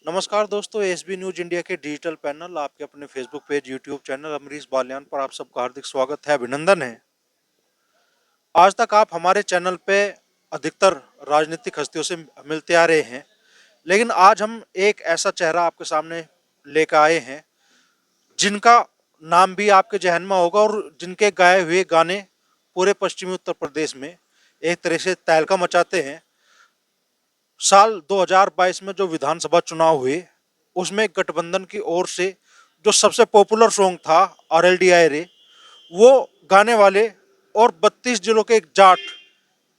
नमस्कार दोस्तों, SB news India के डिजिटल पैनल आपके अपने Facebook page, YouTube channel Amrish Baliyan पर आप सबका हार्दिक स्वागत है, अभिनंदन है। आज तक आप हमारे चैनल पे अधिकतर राजनीतिक हस्तियों से मिलते आ रहे हैं, लेकिन आज हम एक ऐसा चेहरा आपके सामने लेकर आए हैं जिनका नाम भी आपके जहन में होगा और जिनके गाए हुए गाने पूरे पश्चिमी उत्तर प्रदेश में एक तरह से तहलका मचाते हैं। साल 2022 में जो विधानसभा चुनाव हुए उसमें गठबंधन की ओर से जो सबसे पॉपुलर सॉन्ग था RLD आए रे, वो गाने वाले और 32 जिलों के जाट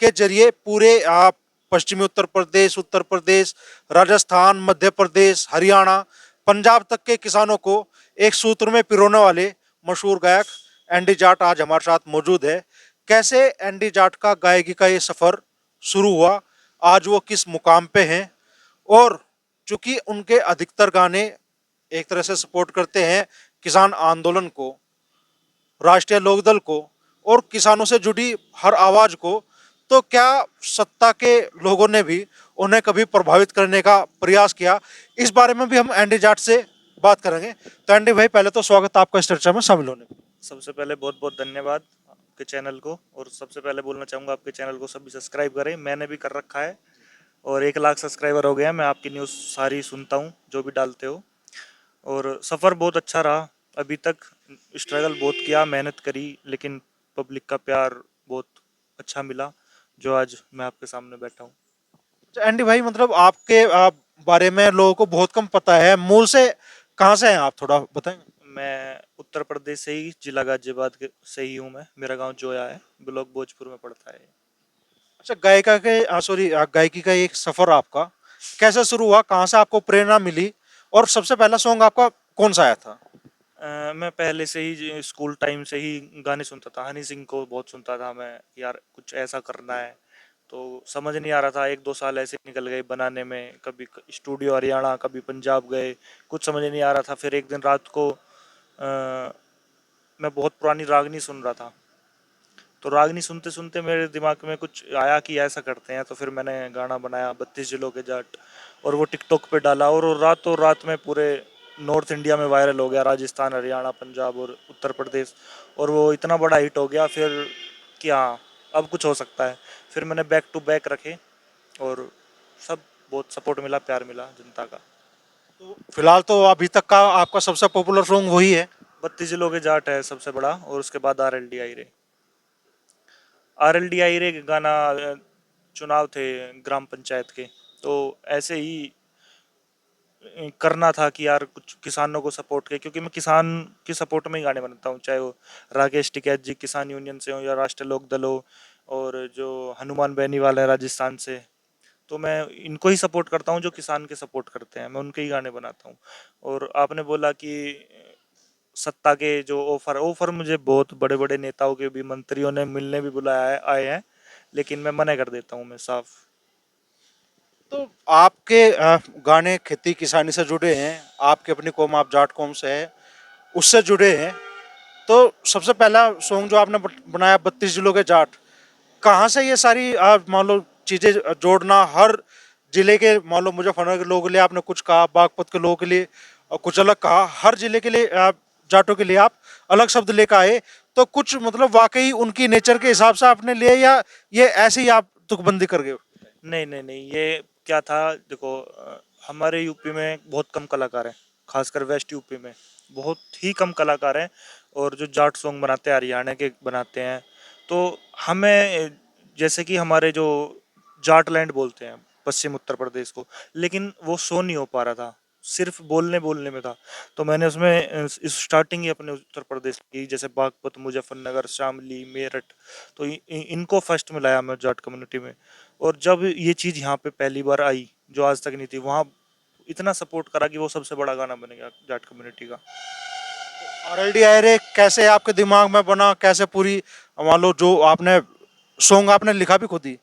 के जरिए पूरे आप पश्चिमी उत्तर प्रदेश, राजस्थान, मध्य प्रदेश, हरियाणा, पंजाब तक के किसानों को एक सूत्र में पिरोने वाले मशहूर गायक एनडी जाट आज हमारे साथ मौजूद है। कैसे एनडी जाट का गायकी का ये सफर शुरू हुआ, आज वो किस मुकाम पे हैं, और चूंकि उनके अधिकतर गाने एक तरह से सपोर्ट करते हैं किसान आंदोलन को, राष्ट्रीय लोकदल को और किसानों से जुड़ी हर आवाज को, तो क्या सत्ता के लोगों ने भी उन्हें कभी प्रभावित करने का प्रयास किया? इस बारे में भी हम एनडी जाट से बात करेंगे। तो एनडी भाई, पहले तो स्वागत आपका इस चर्चा में शामिल होने में। सबसे पहले बहुत बहुत धन्यवाद आपके चैनल को। और सबसे पहले बोलना चाहूँगा आपके चैनल को सभी सब्सक्राइब करें, मैंने भी कर रखा है और 1 लाख सब्सक्राइबर हो गया। मैं आपकी न्यूज़ सारी सुनता हूँ जो भी डालते हो, और सफ़र बहुत अच्छा रहा। अभी तक स्ट्रगल बहुत किया, मेहनत करी, लेकिन पब्लिक का प्यार बहुत अच्छा मिला जो आज मैं आपके सामने बैठा हूँ। तो एनडी भाई, मतलब आपके बारे में लोगों को बहुत कम पता है, मूल से कहाँ से हैं आप, थोड़ा बताएंगे? मैं उत्तर प्रदेश से ही, जिला गाजियाबाद के से ही हूँ। मैं, मेरा गांव जोया है, ब्लॉक भोजपुर में पड़ता है। अच्छा, गायकी का एक सफर आपका कैसे शुरू हुआ, कहाँ से आपको प्रेरणा मिली, और सबसे पहला सॉन्ग आपका कौन सा आया था? मैं पहले से ही स्कूल टाइम से ही गाने सुनता था। हनी सिंह को बहुत सुनता था मैं, यार कुछ ऐसा करना है। तो समझ नहीं आ रहा था, 1 2 साल ऐसे निकल गए बनाने में, कभी स्टूडियो हरियाणा, कभी पंजाब गए, कुछ समझ नहीं आ रहा था। फिर एक दिन रात को मैं बहुत पुरानी रागनी सुन रहा था। तो रागनी सुनते सुनते मेरे दिमाग में कुछ आया कि ऐसा करते हैं। तो फिर मैंने गाना बनाया 32 जिलों के जाट, और वो टिकटॉक पे डाला, और वो रातों रात में पूरे नॉर्थ इंडिया में वायरल हो गया, राजस्थान, हरियाणा, पंजाब और उत्तर प्रदेश। और वो इतना बड़ा हिट हो गया फिर कि हाँ, अब कुछ हो सकता है। फिर मैंने बैक टू बैक रखे, और सब बहुत सपोर्ट मिला, प्यार मिला जनता का। तो फिलहाल तो अभी तक का आपका सबसे पॉपुलर सॉन्ग वही है। 32 जिलों के जाट है सबसे बड़ा, और उसके बाद RLD आई रे। RLD आई रे गाना चुनाव थे ग्राम पंचायत के, तो ऐसे ही करना था कि यार कुछ किसानों को सपोर्ट के, क्योंकि मैं किसान की सपोर्ट में ही गाने बनाता हूँ, चाहे वो राकेश टिकैत जी किसान यूनियन से हो या राष्ट्रीय लोक दल हो, और जो हनुमान बेनीवाल है राजस्थान से। तो मैं इनको ही सपोर्ट करता हूँ जो किसान के सपोर्ट करते हैं, मैं उनके ही गाने बनाता हूँ। और आपने बोला कि सत्ता के जो ऑफर मुझे बहुत बड़े बड़े नेताओं के भी, मंत्रियों ने मिलने भी बुलाया है, आए हैं, लेकिन मैं मना कर देता हूँ, मैं साफ। तो आपके गाने खेती किसानी से जुड़े हैं, आपके अपनी कौम, आप जाट कौम से है, उससे जुड़े हैं। तो सबसे पहला सॉन्ग जो आपने बनाया 32 जिलों के जाट, कहाँ से ये सारी मान लो चीजें जोड़ना, हर जिले के, मान लो मुजफ्फरनगर के लोगों के लिए आपने कुछ कहा, बागपत के लोगों के लिए कुछ अलग कहा, हर जिले के लिए जाटों के लिए आप अलग शब्द लेकर आए। तो कुछ मतलब वाकई उनकी नेचर के हिसाब से आपने लिए, या ये ऐसे ही आप तुकबंदी कर गए? नहीं नहीं नहीं, ये क्या था, देखो हमारे यूपी में बहुत कम कलाकार हैं, खासकर वेस्ट यूपी में बहुत ही कम कलाकार हैं। और जो जाट सॉन्ग बनाते हैं हरियाणा के बनाते हैं। तो हमें, जैसे कि हमारे जो जाट लैंड बोलते हैं पश्चिम उत्तर प्रदेश को, लेकिन वो शो नहीं हो पा रहा था, सिर्फ बोलने बोलने में था। तो मैंने उसमें इस स्टार्टिंग ही अपने उत्तर प्रदेश की, जैसे बागपत, मुजफ्फरनगर, शामली, मेरठ, तो इनको फर्स्ट में लाया मैं जाट कम्युनिटी में। और जब ये चीज़ यहाँ पे पहली बार आई जो आज तक नहीं थी, वहाँ इतना सपोर्ट करा कि वो सबसे बड़ा गाना बन गया जाट कम्युनिटी का। RLD आयरे कैसे आपके दिमाग में बना, कैसे पूरी मान लो जो आपने सॉन्ग आपने लिखा भी खुद ही,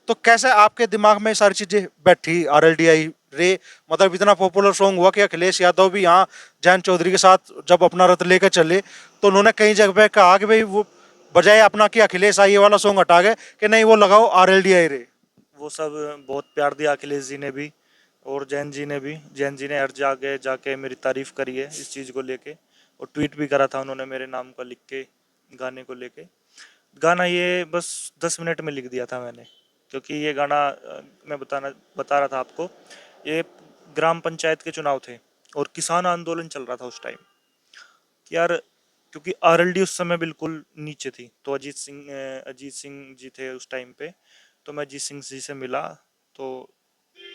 तो कैसे आपके दिमाग में सारी चीजें बैठी? RLD आई रे, मतलब इतना पॉपुलर सॉन्ग हुआ कि अखिलेश यादव भी यहाँ जयंत चौधरी के साथ जब अपना रथ लेकर चले, तो उन्होंने कई जगह पे कहा कि भाई वो बजाय अपना कि अखिलेश आई ये वाला सॉन्ग हटा गए कि नहीं, वो लगाओ RLD आई रे। वो सब बहुत प्यार दिया अखिलेश जी ने भी, और जैन जी ने हर जगह जाके मेरी तारीफ करी है इस चीज़ को लेके, और ट्वीट भी करा था उन्होंने मेरे नाम का लिख के गाने को लेके। गाना ये बस 10 मिनट में लिख दिया था मैंने, क्योंकि ये गाना मैं बता रहा था आपको, ये ग्राम पंचायत के चुनाव थे और किसान आंदोलन चल रहा था उस टाइम कि यार, क्योंकि आरएलडी उस समय बिल्कुल नीचे थी, तो अजीत सिंह जी थे उस टाइम पे। तो मैं अजीत सिंह जी से मिला, तो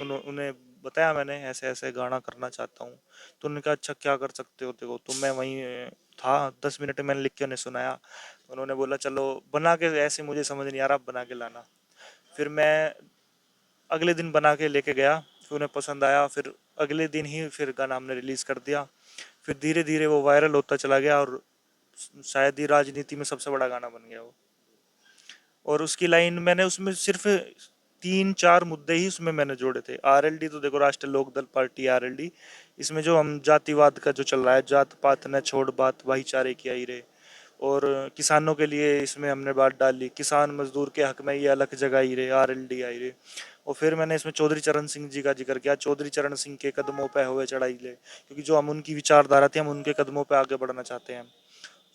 उन्हें बताया मैंने ऐसे ऐसे गाना करना चाहता हूँ। तो उन्होंने कहा अच्छा क्या कर सकते हो, देखो तो मैं वहीं था, 10 मिनट में मैंने लिख के उन्हें सुनाया। उन्होंने बोला चलो बना के, ऐसे मुझे समझ नहीं आ रहा, आप बना के लाना। फिर मैं अगले दिन बना के लेके गया, फिर उन्हें पसंद आया, फिर अगले दिन ही फिर गाना हमने रिलीज कर दिया। फिर धीरे धीरे वो वायरल होता चला गया, और शायद ही राजनीति में सबसे बड़ा गाना बन गया वो। और उसकी लाइन मैंने उसमें सिर्फ 3-4 मुद्दे ही उसमें मैंने जोड़े थे। आरएलडी तो देखो, राष्ट्रीय लोकदल पार्टी आरएलडी, इसमें जो हम जातिवाद का जो चल रहा है, जात पात न छोड़ बात भाईचारे की आई रे, और किसानों के लिए इसमें हमने बात डाली, किसान मजदूर के हक में ये अलग जगह रे, आरएलडी आई रे। और फिर मैंने इसमें चौधरी चरण सिंह जी का जिक्र किया, चौधरी चरण सिंह के कदमों पे हुए चढ़ाई ले, क्योंकि जो हम उनकी विचारधारा थी, हम उनके कदमों पे आगे बढ़ना चाहते हैं।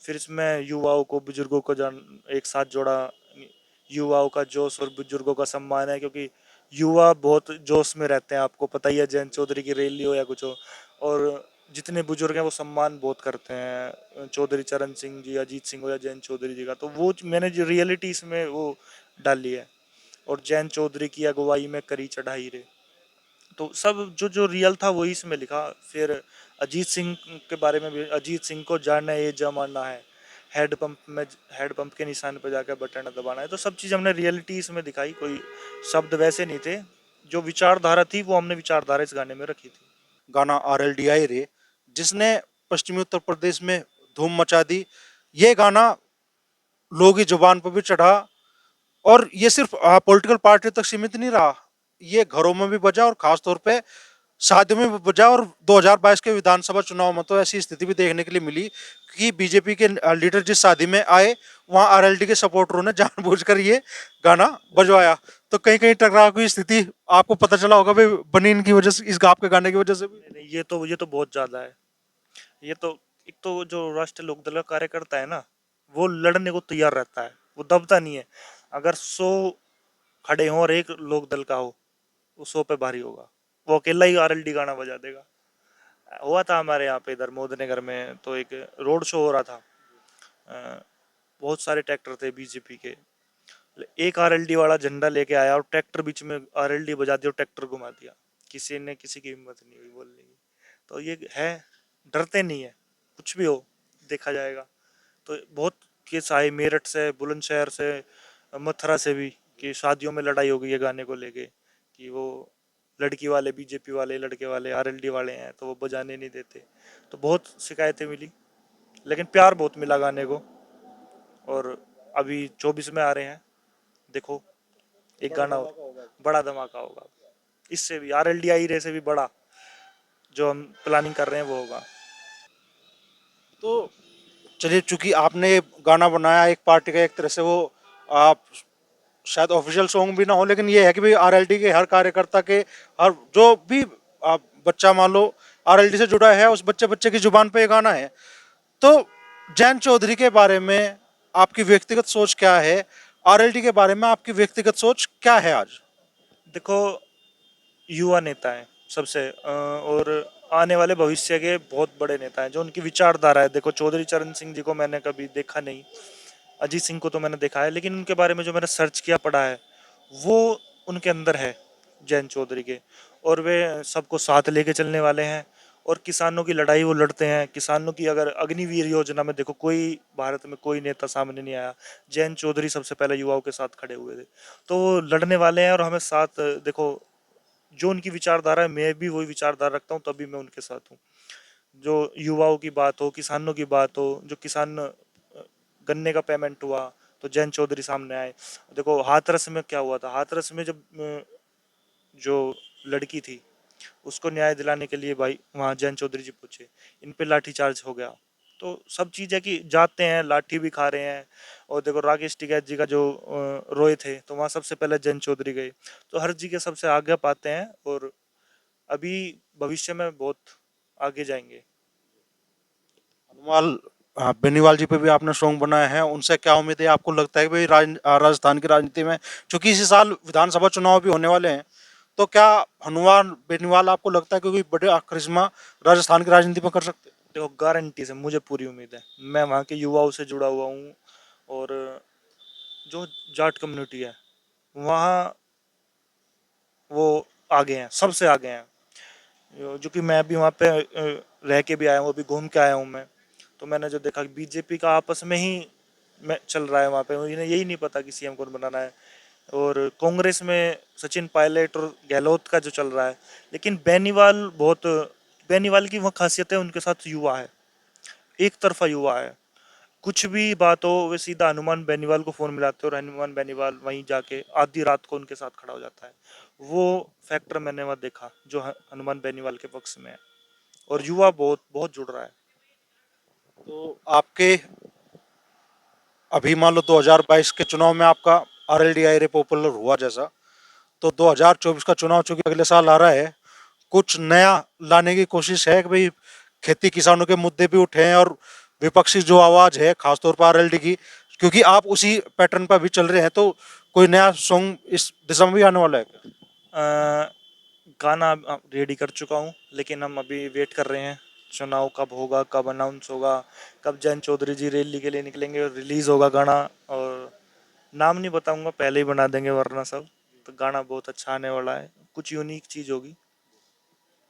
फिर इसमें युवाओं को बुजुर्गों को जान एक साथ जोड़ा, युवाओं का जोश और बुजुर्गों का सम्मान है, क्योंकि युवा बहुत जोश में रहते हैं, आपको पता ही है, जयंत चौधरी की रैली हो या कुछ हो। और जितने बुजुर्ग हैं वो सम्मान बहुत करते हैं चौधरी चरण सिंह जी, अजीत सिंह हो या जयंत चौधरी जी का। तो वो मैंने जो रियलिटी इसमें वो डाली है, और जयंत चौधरी की अगुवाई में करी चढ़ाई रे। तो सब जो जो रियल था वही इसमें लिखा। फिर अजीत सिंह के बारे में भी, अजीत सिंह को जानना ये जमाना है, हेड पंप के निशान पर जाकर बटन दबाना है। तो सब चीज़ हमने रियलिटी इसमें दिखाई, कोई शब्द वैसे नहीं थे, जो विचारधारा थी वो हमने विचारधारा इस गाने में रखी थी। गाना आरएलडीआई रे, जिसने पश्चिमी उत्तर प्रदेश में धूम मचा दी। ये गाना लोगों की जुबान पर भी चढ़ा, और ये सिर्फ पॉलिटिकल पार्टी तक सीमित नहीं रहा, ये घरों में भी बजा और खासतौर पे शादियों में भी बजा। और 2022 के विधानसभा चुनाव में तो ऐसी स्थिति भी देखने के लिए मिली कि बीजेपी के लीडर जिस शादी में आए, वहां आरएलडी के सपोर्टरों ने जानबूझकर ये गाना बजवाया। तो कहीं कहीं टकराव की स्थिति आपको पता चला होगा भाई, बनी इनकी वजह से, इस गाप के गाने की वजह से भी। नहीं नहीं, ये तो बहुत ज्यादा है। ये तो, एक तो जो राष्ट्रीय लोकदल का कार्यकर्ता है ना, वो लड़ने को तैयार रहता है, वो दबता नहीं है। अगर 100 खड़े हों और एक लोकदल का हो, वो 100 पे भारी होगा, वो अकेला ही आरएलडी गाना बजा देगा। हुआ था हमारे यहाँ पे इधर मोदनगर में, तो एक रोड शो हो रहा था, अ, बहुत सारे ट्रैक्टर थे बीजेपी के, एक आरएलडी वाला झंडा लेके आया और ट्रैक्टर बीच में आरएलडी बजा दिया और ट्रैक्टर घुमा दिया। किसी ने, किसी की हिम्मत नहीं हुई बोलने की। तो ये है, डरते नहीं है, कुछ भी हो देखा जाएगा। तो बहुत केस आए मेरठ से, बुलंदशहर से, मथुरा से भी, कि शादियों में लड़ाई हो गई है गाने को लेके, कि वो लड़की वाले बीजेपी वाले, लड़के वाले आरएलडी वाले हैं, तो वो बजाने नहीं देते। तो बहुत शिकायतें मिली, लेकिन प्यार बहुत मिला गाने को। और अभी 24 में आ रहे हैं, देखो एक गाना बड़ा धमाका होगा, इससे भी आरएलडी आई रे से भी बड़ा जो हम प्लानिंग कर रहे हैं वो होगा। तो चलिए, चूंकि आपने ये गाना बनाया एक पार्टी का, एक तरह से वो आप शायद ऑफिशियल सॉन्ग भी ना हो, लेकिन ये है कि भाई आरएलडी के हर कार्यकर्ता के, हर जो भी आप बच्चा मान लो आरएलडी से जुड़ा है, उस बच्चे बच्चे की जुबान पे ये गाना है। तो जैन चौधरी के बारे में आपकी व्यक्तिगत सोच क्या है, आरएलडी के बारे में आपकी व्यक्तिगत सोच क्या है आज? देखो, युवा नेता है सबसे, और आने वाले भविष्य के बहुत बड़े नेता हैं, जो उनकी विचारधारा है। देखो चौधरी चरण सिंह जी को मैंने कभी देखा नहीं, अजीत सिंह को तो मैंने देखा है, लेकिन उनके बारे में जो मैंने सर्च किया, पढ़ा है, वो उनके अंदर है, जैन चौधरी के। और वे सबको साथ लेके चलने वाले हैं, और किसानों की लड़ाई वो लड़ते हैं। किसानों की, अगर अग्निवीर योजना में देखो, कोई भारत में कोई नेता सामने नहीं आया, जैन चौधरी सबसे पहले युवाओं के साथ खड़े हुए थे। तो वो लड़ने वाले हैं, और हमें साथ, देखो जो उनकी विचारधारा है, मैं भी वही विचारधारा रखता हूँ, तभी मैं उनके साथ हूँ। जो युवाओं की बात हो, किसानों की बात हो, जो किसान गन्ने का पेमेंट हुआ, तो जैन चौधरी सामने आए। देखो हाथरस में क्या हुआ था, हाथरस में जब जो लड़की थी, उसको न्याय दिलाने के लिए भाई वहाँ जैन चौधरी जी पूछे, इन पे लाठीचार्ज हो गया। तो सब चीज़ है कि जाते हैं, लाठी भी खा रहे हैं। और देखो राकेश टिकैत जी का जो रोए थे, तो वहाँ सबसे पहले जैन चौधरी गए। तो हर जी के सबसे आगे पाते हैं, और अभी भविष्य में बहुत आगे जाएंगे। हनुमान बेनीवाल जी पे भी आपने सॉन्ग बनाया है, उनसे क्या उम्मीद है? आपको लगता है कि भाई राजस्थान की राजनीति में, चूंकि इसी साल विधानसभा चुनाव भी होने वाले हैं, तो क्या हनुमान बेनीवाल आपको लगता है कि कोई बड़े करिश्मा राजस्थान की राजनीति में कर सकते हैं? देखो गारंटी से मुझे पूरी उम्मीद है, मैं वहाँ के युवाओं से जुड़ा हुआ हूँ। और जो जाट कम्युनिटी है वहाँ, वो आगे हैं, सबसे आगे हैं। जो कि मैं भी वहाँ पे रह के भी आया हूँ, अभी घूम के आया हूँ मैं। तो मैंने जो देखा बीजेपी का आपस में ही में चल रहा है वहाँ पे, उन्हें यही नहीं पता कि सीएम कौन बनाना है। और कांग्रेस में सचिन पायलट और गहलोत का जो चल रहा है। लेकिन बेनीवाल की वह खासियत है, उनके साथ युवा है, एक तरफा युवा है। कुछ भी बात हो वे सीधा हनुमान बेनीवाल को फोन मिलाते हैं और हनुमान बेनीवाल वहीं जाके आधी रात को उनके साथ खड़ा हो जाता है। वो फैक्टर मैंने वहाँ देखा जो हनुमान बेनीवाल के पक्ष में है। और युवा बहुत बहुत जुड़ रहा है। तो आपके अभी मान लो 2022 के चुनाव में आपका आरएलडी आईरे पॉपुलर हुआ जैसा, तो 2024 का चुनाव चूंकि अगले साल आ रहा है, कुछ नया लाने की कोशिश है कि भाई खेती किसानों के मुद्दे भी उठे हैं, और विपक्षी जो आवाज है खासतौर पर आरएलडी की, क्योंकि आप उसी पैटर्न पर भी चल रहे हैं, तो कोई नया सॉन्ग इस दिशा में भी आने वाला है क्या? अ, गाना रेडी कर चुका हूँ, लेकिन हम अभी वेट कर रहे हैं चुनाव कब होगा, कब अनाउंस होगा, कब जयंत चौधरी जी रैली के लिए निकलेंगे और रिलीज होगा गाना। और नाम नहीं बताऊंगा, पहले ही बना देंगे वरना सब। तो गाना बहुत अच्छा आने वाला है, कुछ यूनिक चीज होगी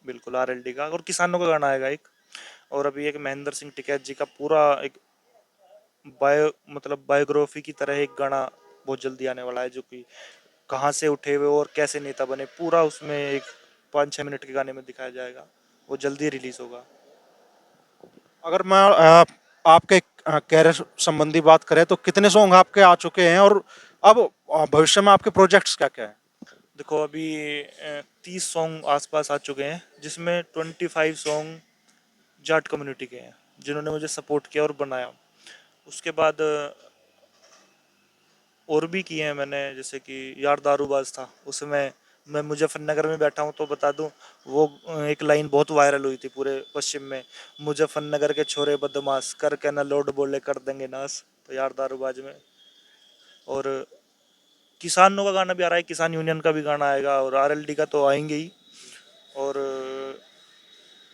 बिल्कुल आरएलडी का, और किसानों का गाना आएगा एक। और अभी एक महेंद्र सिंह टिकैत जी का पूरा एक बायोग्राफी की तरह एक गाना बहुत जल्दी आने वाला है, जो कि कहाँ से उठे हुए और कैसे नेता बने, पूरा उसमें एक 5-6 मिनट के गाने में दिखाया जाएगा। वो जल्दी रिलीज होगा। अगर मैं आपके कैरियर संबंधी बात करें, तो कितने सॉन्ग आपके आ चुके हैं, और अब भविष्य में आपके प्रोजेक्ट्स क्या क्या हैं? देखो अभी 30 सॉन्ग आसपास आ चुके हैं, जिसमें 25 सॉन्ग जाट कम्युनिटी के हैं जिन्होंने मुझे सपोर्ट किया और बनाया। उसके बाद और भी किए हैं मैंने, जैसे कि यार दारूबाज था उसमें मैं मुजफ्फरनगर में बैठा हूँ तो बता दूं, वो एक लाइन बहुत वायरल हुई थी पूरे पश्चिम में, मुजफ्फरनगर के छोरे बदमाश करके ना लोड बोले कर देंगे नाश। तो यार दारूबाज में। और किसानों का गाना भी आ रहा है, किसान यूनियन का भी गाना आएगा और आरएलडी का तो आएंगे ही। और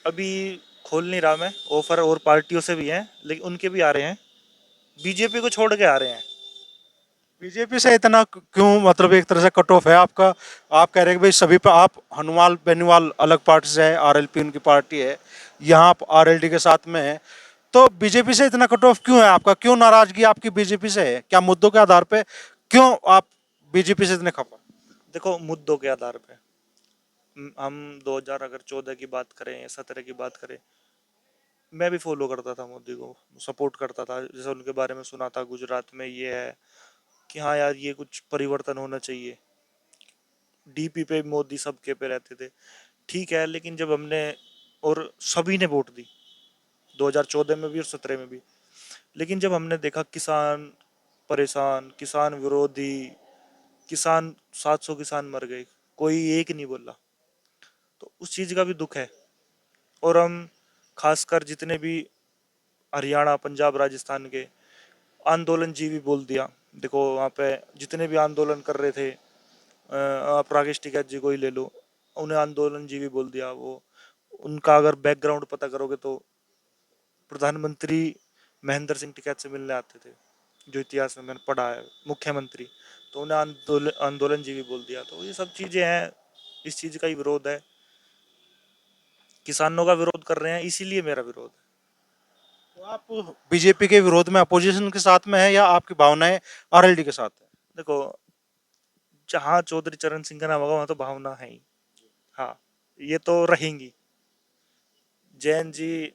अभी खोल नहीं रहा मैं ऑफर, और पार्टियों से भी हैं लेकिन उनके भी आ रहे हैं, बीजेपी को छोड़ के आ रहे हैं। बीजेपी से इतना क्यों, मतलब एक तरह से कट ऑफ है आपका? आप कह रहे हैं कि भाई सभी पे आप, हनुमान बेनीवाल अलग पार्टी से है, आरएलपी उनकी पार्टी है, यहाँ आप आरएलडी के साथ में है, तो बीजेपी से इतना कट ऑफ क्यों है आपका? क्यों नाराजगी आपकी बीजेपी से है? क्या मुद्दों के आधार पे क्यों आप बीजेपी से इतने खफा? देखो मुद्दों के आधार पे हम 2014 की बात करें या 17 की बात करें, मैं भी फॉलो करता था मोदी को, सपोर्ट करता था। जैसे उनके बारे में सुना था गुजरात में ये है कि हाँ यार ये कुछ परिवर्तन होना चाहिए। डीपी पे मोदी सबके पे रहते थे, ठीक है। लेकिन जब हमने, और सभी ने वोट दी 2014 में भी और 17 में भी, लेकिन जब हमने देखा किसान परेशान, किसान विरोधी, किसान 700 किसान मर गए, कोई एक नहीं बोला, तो उस चीज का भी दुख है। और हम खासकर जितने भी हरियाणा पंजाब राजस्थान के आंदोलन जी भी बोल दिया। देखो वहाँ पे जितने भी आंदोलन कर रहे थे, आप राकेश टिकैत जी को ही ले लो, उन्हें आंदोलन जी भी बोल दिया। वो उनका अगर बैकग्राउंड पता करोगे तो प्रधानमंत्री महेंद्र सिंह टिकैत से मिलने आते थे, जो इतिहास में मैंने पढ़ा है, मुख्यमंत्री। तो उन्हें आंदोलन जी भी बोल दिया। तो ये सब चीजें हैं, इस चीज का ही विरोध है, किसानों का विरोध कर रहे हैं, इसीलिए मेरा विरोध है। तो आप बीजेपी के विरोध में अपोजिशन के साथ में है, या आपकी भावनाएं आरएलडी के साथ है? देखो जहाँ चौधरी चरण सिंह का नाम होगा वहां तो भावना है ही। हाँ, ये तो रहेंगी। जैन जी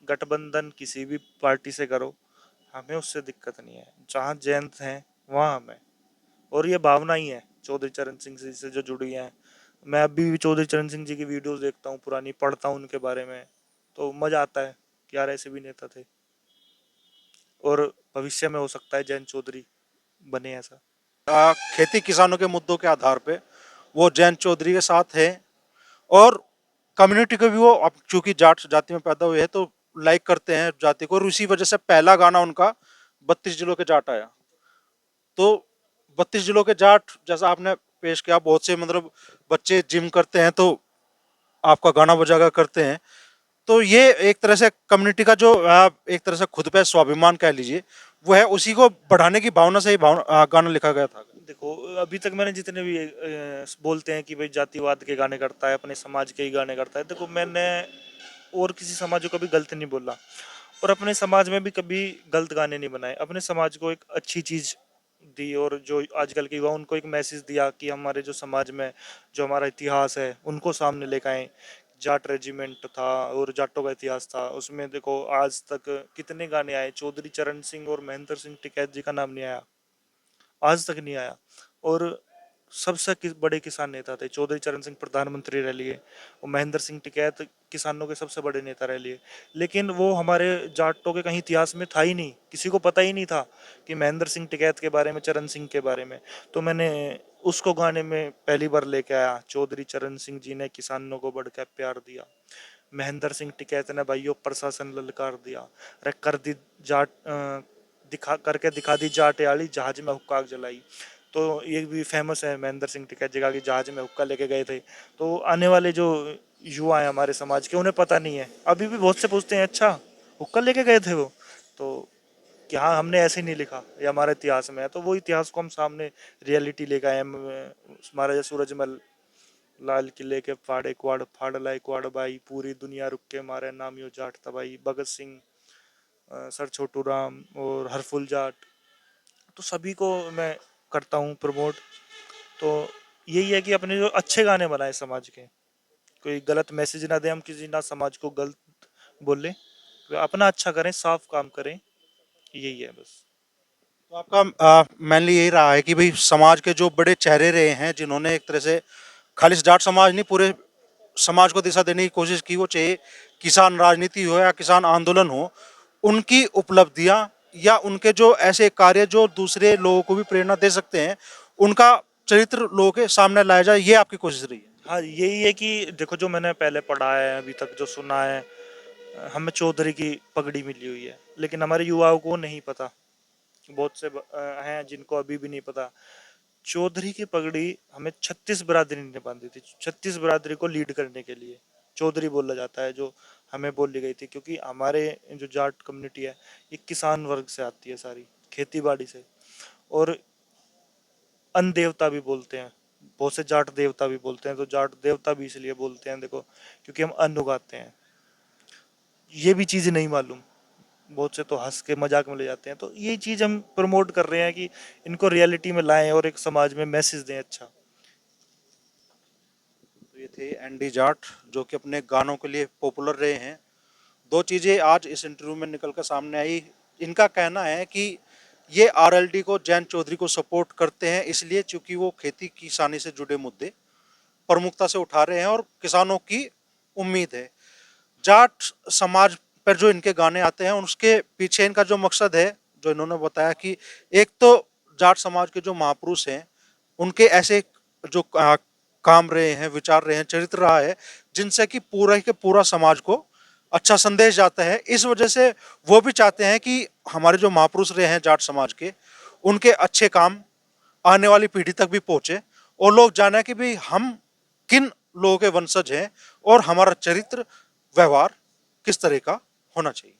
गठबंधन किसी भी पार्टी से करो, हमें उससे दिक्कत नहीं है, जहाँ जैन हैं वहाँ हमें। और ये भावना ही है चौधरी चरण सिंह जी से जो जुड़ी है। मैं अभी भी चौधरी चरण सिंह जी की वीडियोस देखता हूँ, पुरानी पढ़ता हूँ उनके बारे में, तो मजा आता है कि यार ऐसे भी नेता थे। और भविष्य में हो सकता है जैन चौधरी बने ऐसा। खेती किसानों के मुद्दों के आधार पे वो जयंत चौधरी के साथ है, और कम्युनिटी को भी वो, अब चूंकि जाट जाति में पैदा हुए हैं तो लाइक करते हैं जाति को, और उसी वजह से पहला गाना उनका 32 जिलों के जाट आया। तो 32 जिलों के जाट जैसा आपने पेश किया, बहुत से मतलब बच्चे जिम करते हैं तो आपका गाना बजागा करते हैं। तो ये एक तरह से कम्युनिटी का जो एक तरह से खुद पे स्वाभिमान कह लीजिए, वो है, उसी को बढ़ाने की भावना से ही गाना लिखा गया था। देखो, अभी तक मैंने जितने भी बोलते हैं कि भाई जातिवाद के गाने करता है, अपने समाज के ही गाने करता है, देखो मैंने और किसी समाज को कभी गलत नहीं बोला, और अपने समाज में भी कभी गलत गाने नहीं बनाए। अपने समाज को एक अच्छी चीज दी, और जो आजकल के युवा उनको एक मैसेज दिया कि हमारे जो समाज में जो हमारा इतिहास है उनको सामने लेकर आए। जाट रेजिमेंट था और जाटों का इतिहास था, उसमें देखो आज तक कितने गाने आए। चौधरी चरण सिंह और महेंद्र सिंह टिकैत जी का नाम नहीं आया, आज तक नहीं आया। और सबसे बड़े किसान नेता थे। चौधरी चरण सिंह प्रधानमंत्री रह लिए, और महेंद्र सिंह टिकैत किसानों के सबसे बड़े नेता रह लिए। लेकिन वो हमारे जाटों के कहीं इतिहास में था ही नहीं, किसी को पता ही नहीं था कि महेंद्र सिंह टिकैत के बारे में, चरण सिंह के बारे में। तो मैंने उसको गाने में पहली बार लेके आया। चौधरी चरण सिंह जी ने किसानों को बढ़ के प्यार दिया, महेंद्र सिंह टिकैत ने भाइयों प्रशासन ललकार दिया, अरे कर दी जाट दिखा करके दिखा दी जाट आली, जहाज में हुक्का आग जलाई। तो ये भी फेमस है महेंद्र सिंह टिकैत जगह की, जहाज में हुक्का लेके गए थे। तो आने वाले जो युवा हैं हमारे समाज के, उन्हें पता नहीं है। अभी भी बहुत से पूछते हैं अच्छा हुक्का लेके गए थे वो, तो कि हाँ हमने ऐसे नहीं लिखा, ये हमारे इतिहास में है। तो वो इतिहास को हम सामने रियलिटी लेके आए। महाराजा सूरजमल लाल किले के फाड़े क्वाड़ फाड़ लाई क्वाड़ बाई, पूरी दुनिया रुक के मारे नामियो जाट तबाई, भगत सिंह, सर छोटू राम और हरफुल जाट। तो सभी को मैं करता हूँ प्रमोट। तो यही है कि अपने जो अच्छे गाने बनाए समाज के, कोई गलत मैसेज ना दे हम किसी, ना समाज को गलत बोले, तो अपना अच्छा करें, साफ काम करें, यही है बस। तो आपका मेनली यही रहा है कि भाई समाज के जो बड़े चेहरे रहे हैं, जिन्होंने एक तरह से खालिस जाट समाज नहीं, पूरे समाज को दिशा देने की कोशिश की, वो चाहे किसान राजनीति हो या किसान आंदोलन हो, उनकी उपलब्धियां या उनके जो ऐसे कार्य जो दूसरे लोगों को भी प्रेरणा दे सकते हैं, उनका चरित्र लोगों के सामने लाया जाए, ये आपकी कोशिश रही है। हाँ, यही है कि देखो जो मैंने पहले पढ़ा है, अभी तक जो सुना है, हमें चौधरी की पगड़ी मिली हुई है, लेकिन हमारे युवाओं को नहीं पता। बहुत से हैं जिनको अभी भी नहीं पता। चौधरी की पगड़ी हमें 36 बिरादरी ने बांधी थी। 36 बिरादरी को लीड करने के लिए चौधरी बोला जाता है, जो हमें बोली गई थी। क्योंकि हमारे जो जाट कम्युनिटी है, ये किसान वर्ग से आती है, सारी खेती बाड़ी से। और अन्न देवता भी बोलते हैं, बहुत से जाट देवता भी बोलते हैं। तो जाट देवता भी इसलिए बोलते हैं देखो, क्योंकि हम अन्न उगाते हैं। ये भी चीज़ नहीं मालूम, बहुत से तो हंस के मजाक में ले जाते हैं। तो ये चीज़ हम प्रमोट कर रहे हैं कि इनको रियलिटी में लाएं और एक समाज में मैसेज दें अच्छा। तो ये थे एनडी जाट, जो कि अपने गानों के लिए पॉपुलर रहे हैं। दो चीज़ें आज इस इंटरव्यू में निकल कर सामने आई। इनका कहना है कि ये आरएलडी को, जैन चौधरी को सपोर्ट करते हैं इसलिए चूंकि वो खेती किसानी से जुड़े मुद्दे प्रमुखता से उठा रहे हैं और किसानों की उम्मीद है। जाट समाज पर जो इनके गाने आते हैं, उसके पीछे इनका जो मकसद है, जो इन्होंने बताया कि एक तो जाट समाज के जो महापुरुष हैं, उनके ऐसे जो काम रहे हैं, विचार रहे हैं, चरित्र रहा है, जिनसे कि पूरा के पूरा समाज को अच्छा संदेश जाता है। इस वजह से वो भी चाहते हैं कि हमारे जो महापुरुष रहे हैं जाट समाज के, उनके अच्छे काम आने वाली पीढ़ी तक भी पहुंचे, और लोग जाने कि भाई हम किन लोगों के वंशज हैं और हमारा चरित्र व्यवहार किस तरह का होना चाहिए।